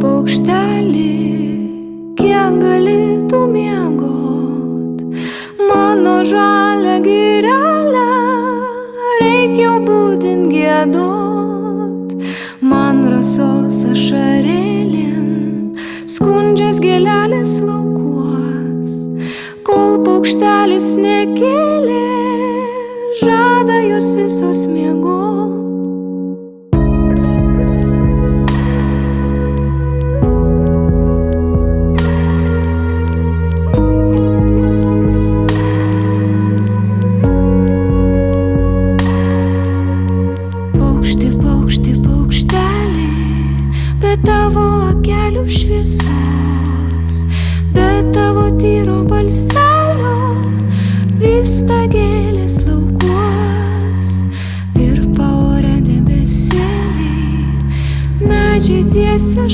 paukštelį, kiek galėtų miegot, mano žalia girelė, reikia būtin giedot. Man rasos ašarėlėm skundžias gėlelės laukuos, kol paukštelis nekėlė, žada jos visos miegot. Be tavo akelių šviesos, be tavo tyro balselio, vysta gėlės laukuos ir paore debesėliai, medžiai tiesia